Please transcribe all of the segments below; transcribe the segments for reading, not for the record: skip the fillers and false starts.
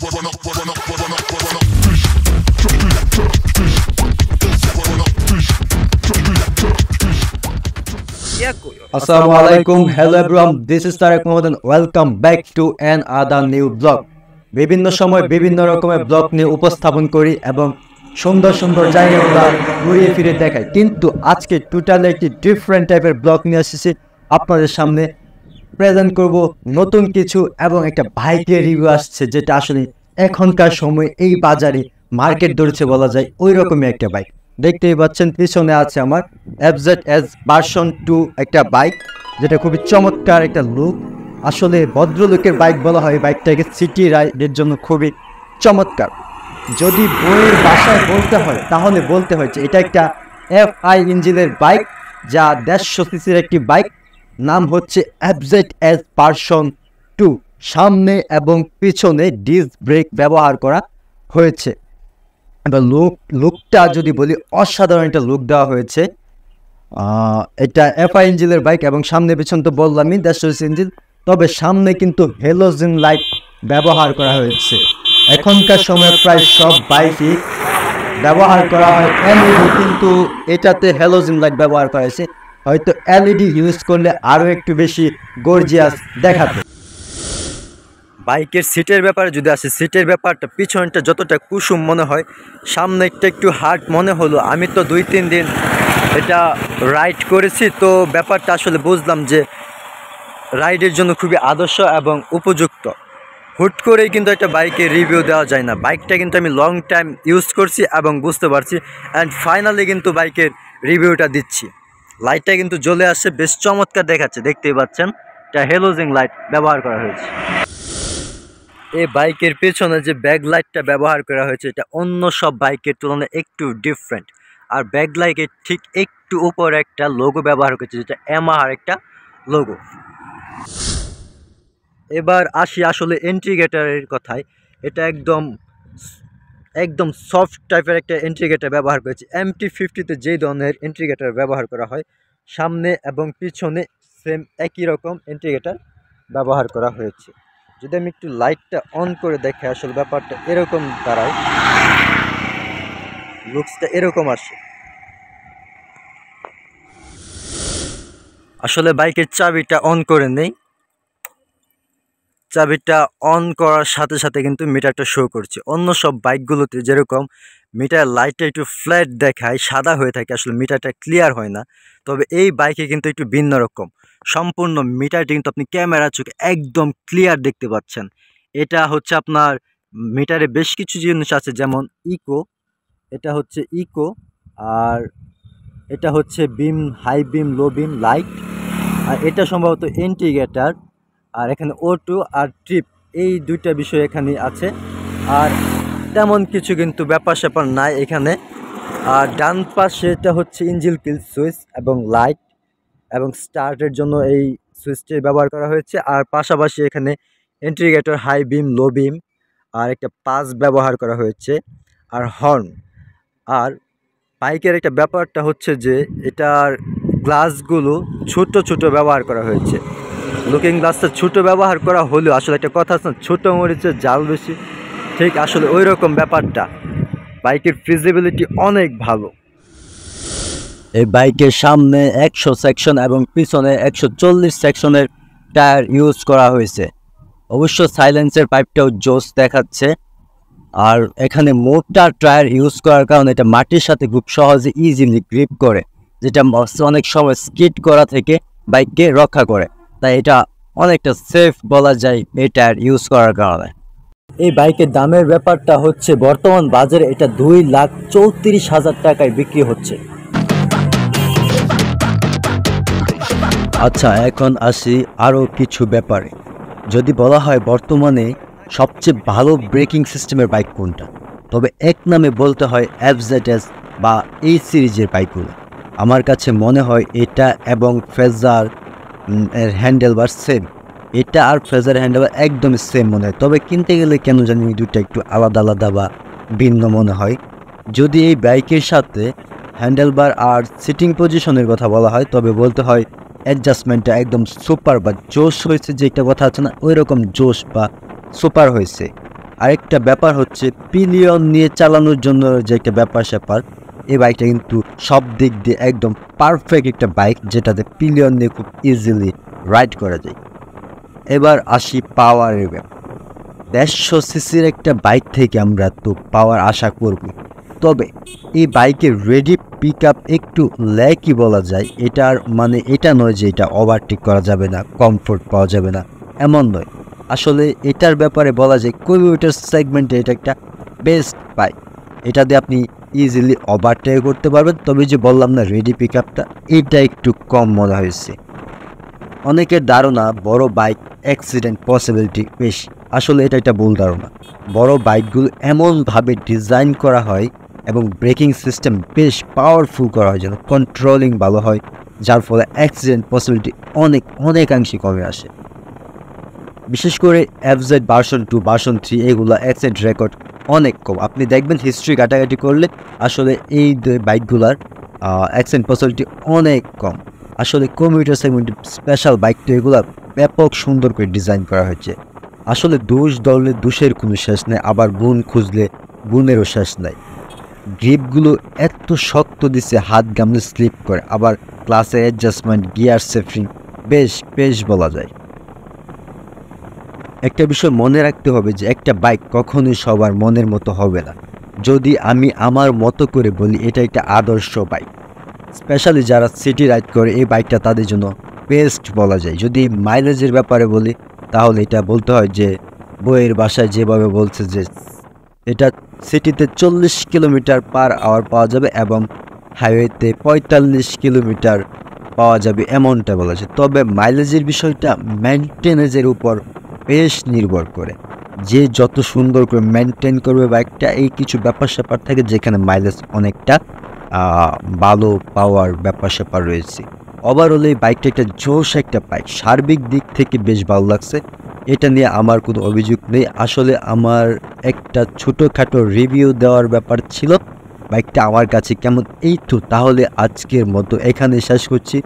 Assalamualaikum, hello everyone, this is Tarek Mohammed and welcome back to another new vlog. বিভিন্ন সময় বিভিন্ন রকমের blog নিয়ে উপস্থাপন করি এবং সুন্দর সুন্দর জায়গাগুলো ঘুরিয়ে ফিরে দেখাই, কিন্তু আজকে টোটালি একটি ডিফারেন্ট টাইপের ব্লগ নিয়ে এসেছি আপনাদের সামনে। প্রেজেন্ট করব নতুন কিছু এবং একটা বাইকের রিভিউ আসছে, যেটা আসলে এখনকার সময় এই বাজারে মার্কেট ধরেছে বলা যায়, ওই রকমই একটা বাইক। দেখতেই পাচ্ছেন পিছনে আছে আমার FZS ভার্সন 2 একটা বাইক, যেটা খুবই চমৎকার একটা লুক। আসলে ভদ্রলোকের বাইক বলা হয় বাইকটাকে, সিটি রাইডের জন্য খুবই চমৎকার। যদি বইয়ের ভাষায় বলতে হয় তাহলে বলতে হয় যে এটা একটা FI ইঞ্জিনের বাইক, যা 150 সিসির একটি বাইক। নাম হচ্ছে FZS ভার্সন 2। সামনে এবং পিছনে ডিস্ক ব্রেক ব্যবহার করা হয়েছে। এবার লুকটা যদি বলি, অসাধারণ একটা লুক দেওয়া হয়েছে। এটা FI ইঞ্জিনের বাইক এবং সামনে পিছন তো বললামই 150 ইঞ্জিন, তবে সামনে কিন্তু হ্যালোজেন লাইট ব্যবহার করা হয়েছে। এখনকার সময় প্রায় সব বাইকই ব্যবহার করা হয় LED, কিন্তু এটাতে হ্যালোজেন লাইট ব্যবহার করা হয়েছে। হয়তো LED ইউজ করলে আরও একটু বেশি গর্জিয়াস দেখাতো। বাইকের সিটের ব্যাপারে যদি আসে, সিটের ব্যাপারটা পিছনটা যতটা কুসুম মনে হয়, সামনেটা একটু হার্ড মনে হলো। আমি তো 2-3 দিন এটা রাইড করেছি, তো ব্যাপারটা আসলে বুঝলাম যে রাইডের জন্য খুবই আদর্শ এবং উপযুক্ত। হুট করেই কিন্তু একটা বাইকের রিভিউ দেওয়া যায় না। বাইকটা কিন্তু আমি লং টাইম ইউজ করছি এবং বুঝতে পারছি, অ্যান্ড ফাইনালি কিন্তু বাইকের রিভিউটা দিচ্ছি। লাইটটা কিন্তু জ্বলে আসছে, বেশ চমৎকার দেখাচ্ছে, দেখতেই পাচ্ছেন। এটা হ্যালোজেন লাইট ব্যবহার করা হয়েছে। এই বাইকের পেছনে যে ব্যাক লাইটটা ব্যবহার করা হয়েছে, এটা অন্য সব বাইকের তুলনায় একটু ডিফারেন্ট। আর ব্যাক লাইটের ঠিক একটু উপরে একটা লোগো ব্যবহার করেছে, যেটা ইয়ামাহার একটা লোগো। এবার আসি আসলে ইন্টিগ্রেটরের কথায়। এটা একদম সফট টাইপের একটা ইন্টিগ্রেটর ব্যবহার করেছে। MT-50তে যেই ধরনের ইন্টিগ্রেটর ব্যবহার করা হয়, সামনে এবং পিছনে সেম একই রকম ইন্টিগ্রেটর ব্যবহার করা হয়েছে। যদি আমি একটু লাইটটা অন করে দেখে, আসলে ব্যাপারটা এরকম দাঁড়ায়, লুকসটা এরকম আসে। আসলে বাইকের চাবিটা অন করে নেই, চাবিটা অন করার সাথে সাথে কিন্তু মিটারটা শো করছে। অন্য সব বাইকগুলোতে যেরকম মিটার লাইটটা একটু ফ্ল্যাট দেখায়, সাদা হয়ে থাকে, আসলে মিটারটা ক্লিয়ার হয় না। তবে এই বাইকে কিন্তু একটু ভিন্ন রকম, সম্পূর্ণ মিটারটি কিন্তু আপনি ক্যামেরা চোখে একদম ক্লিয়ার দেখতে পাচ্ছেন। এটা হচ্ছে আপনার মিটারে বেশ কিছু জিনিস আছে, যেমন ইকো, এটা হচ্ছে ইকো, আর এটা হচ্ছে বিম, হাই বিম, লো বিম লাইট, আর এটা সম্ভবত ইন্ডিকেটর, আর এখানে O2 আর ট্রিপ, এই দুইটা বিষয় এখানে আছে। আর তেমন কিছু কিন্তু ব্যাপার স্যাপার নাই এখানে। আর ডান পাশে এটা হচ্ছে ইঞ্জিন কিল সুইচ এবং লাইট এবং স্টার্টের জন্য এই সুইচটি ব্যবহার করা হয়েছে। আর পাশাপাশি এখানে ইন্ডিকেটর, হাই বিম, লো বিম, আর একটা পাস ব্যবহার করা হয়েছে, আর হর্ন। আর বাইকের একটা ব্যাপারটা হচ্ছে যে এটার গ্লাসগুলো ছোট ছোট ব্যবহার করা হয়েছে। লুকিং গ্লাসটা ছোট ব্যবহার করা হলেও আসলে একটা কথা আছে না, ছোট মরিচের জাল বেশি, ঠিক আসলে ওই রকম ব্যাপারটা। বাইকের ফিজিবিলিটি অনেক ভালো। এই বাইকের সামনে 100 সেকশন এবং পিছনে 140 সেকশনের টায়ার ইউজ করা হয়েছে। অবশ্য সাইলেন্সের পাইপটাও জোস দেখাচ্ছে। আর এখানে মোটা টায়ার ইউজ করার কারণে এটা মাটির সাথে খুব সহজে ইজিলি গ্রিপ করে, যেটা অনেক সময় স্কিড করা থেকে বাইককে রক্ষা করে। তাই এটা অনেকটা সেফ বলা যায় এই টায়ার ইউজ করার কারণে। এই বাইকের দামের ব্যাপারটা হচ্ছে, বর্তমান বাজারে এটা 2,34,000 টাকায় বিক্রি হচ্ছে। আচ্ছা, এখন আসি আরও কিছু ব্যাপারে। যদি বলা হয় বর্তমানে সবচেয়ে ভালো ব্রেকিং সিস্টেমের বাইক কোনটা, তবে এক নামে বলতে হয় FZS বা এই সিরিজের বাইকগুলো। আমার কাছে মনে হয় এটা এবং ফেজার এর হ্যান্ডেলবার সেম। এটা আর ফেজার হ্যান্ডেলবার একদমই সেম মনে হয়, তবে কিনতে গেলে কেন জানি দুটো একটু আলাদা আলাদা বা ভিন্ন মনে হয়। যদি এই বাইকের সাথে হ্যান্ডেলবার আর সিটিং পজিশনের কথা বলা হয়, তবে বলতে হয় অ্যাডজাস্টমেন্টটা একদম সুপার বা জোশ হয়েছে, যে একটা কথা আছে না, ওই রকম জোশ বা সুপার হয়েছে। আরেকটা ব্যাপার হচ্ছে পিলিয়ন নিয়ে চালানোর জন্য যে একটা ব্যাপার স্যাপার, এই বাইকটা কিন্তু সব দিক দিয়ে একদম পারফেক্ট একটা বাইক, যেটাতে পিলিয়ন নিয়ে খুব ইজিলি রাইড করা যায়। এবার আসি পাওয়ারের ব্যাপার। 150 সিসির একটা বাইক থেকে আমরা তো পাওয়ার আশা করব, তবে এই বাইকের রেডি পিক আপ একটু ল্যাকই বলা যায়। এটার মানে এটা নয় যে এটা ওভারটেক করা যাবে না, কমফোর্ট পাওয়া যাবে না, এমন নয়। আসলে এটার ব্যাপারে বলা যায় কিলোমিটার সেগমেন্টে এটা একটা বেস্ট বাইক। এটা দিয়ে আপনি ইজিলি ওভারটেক করতে পারবেন। তবে যে বললাম না রেডি পিক আপটা, এটা একটু কম মনে হয়েছে। অনেকের ধারণা বড় বাইক অ্যাক্সিডেন্ট পসিবিলিটি বেশি। আসলে এটা একটা ভুল ধারণা। বড় বাইকগুলো এমনভাবে ডিজাইন করা হয় এবং ব্রেকিং সিস্টেম বেশ পাওয়ারফুল করা হয় যেন কন্ট্রোলিং ভালো হয়, যার ফলে অ্যাক্সিডেন্ট পসিবিলিটি অনেকাংশে কমে আসে। বিশেষ করে এফজেড ভার্সন 2 ভার্সন 3 এগুলো অ্যাক্সিডেন্ট রেকর্ড অনেক কম। আপনি দেখবেন হিস্ট্রি ঘাটাঘাটি করলে আসলে এই বাইকগুলার অ্যাক্সিডেন্ট পসিবিলিটি অনেক কম। আসলে কমিউটার সেগমেন্ট স্পেশাল বাইক তো এগুলো ব্যাপক সুন্দর করে ডিজাইন করা হয়েছে। আসলে দোষ ধরলে দোষের কোনো শেষ নেই, আবার গুণ খুঁজলে গুণেরও শেষ নাই। গ্রিপগুলো এত শক্ত দিছে হাত গামলে স্লিপ করে, আবার ক্লাসে অ্যাডজাস্টমেন্ট, গিয়ার সেফটিং বেশ বলা যায়। একটা বিষয় মনে রাখতে হবে যে একটা বাইক কখনোই সবার মনের মতো হবে না। যদি আমি আমার মতো করে বলি, এটা একটা আদর্শ বাইক। স্পেশালি যারা সিটি রাইড করে এই বাইকটা তাদের জন্য বেস্ট বলা যায়। যদি মাইলেজের ব্যাপারে বলি তাহলে এটা বলতে হয় যে বইয়ের বাসায় যেভাবে বলছে যে এটা সিটিতে 40 কিলোমিটার পার আওয়ার পাওয়া যাবে এবং হাইওয়েতে 45 কিলোমিটার পাওয়া যাবে, এমনটা বলা যায়। তবে মাইলেজের বিষয়টা মেনটেনেন্সের উপর বেশ নির্ভর করে। যে যত সুন্দর করে মেনটেন করবে বাইকটা, এই কিছু ব্যাপার স্যাপার থাকে যেখানে মাইলেজ অনেকটা ভালো পাওয়ার ব্যাপার স্যাপার রয়েছে। ওভারঅল এই বাইকটা একটা জোশ একটা বাইক, সার্বিক দিক থেকে বেশ ভালো লাগছে। এটা নিয়ে আমার কোনো অভিযোগ নেই। আসলে আমার একটা ছোটোখাটো রিভিউ দেওয়ার ব্যাপার ছিল বাইকটা আমার কাছে কেমন। এই তো তাহলে আজকের মতো এখানে শেষ করছি।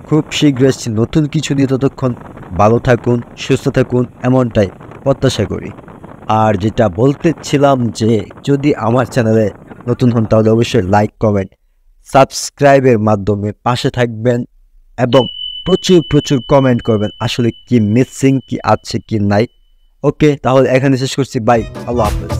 খুব শীঘ্রই আসছি নতুন কিছু নিয়ে। ততক্ষণ ভালো থাকুন, সুস্থ থাকুন, এমনটাই প্রত্যাশা করি। আর যেটা বলতেছিলাম যে যদি আমার চ্যানেলে নতুন হন তাহলে অবশ্যই লাইক, কমেন্ট, সাবস্ক্রাইবের মাধ্যমে পাশে থাকবেন এবং প্রচুর কমেন্ট করবেন আসলে কি মিসিং, কি আছে কি নাই। ওকে, তাহলে এখানে শেষ করছি। বাই, আল্লাহ হাফেজ।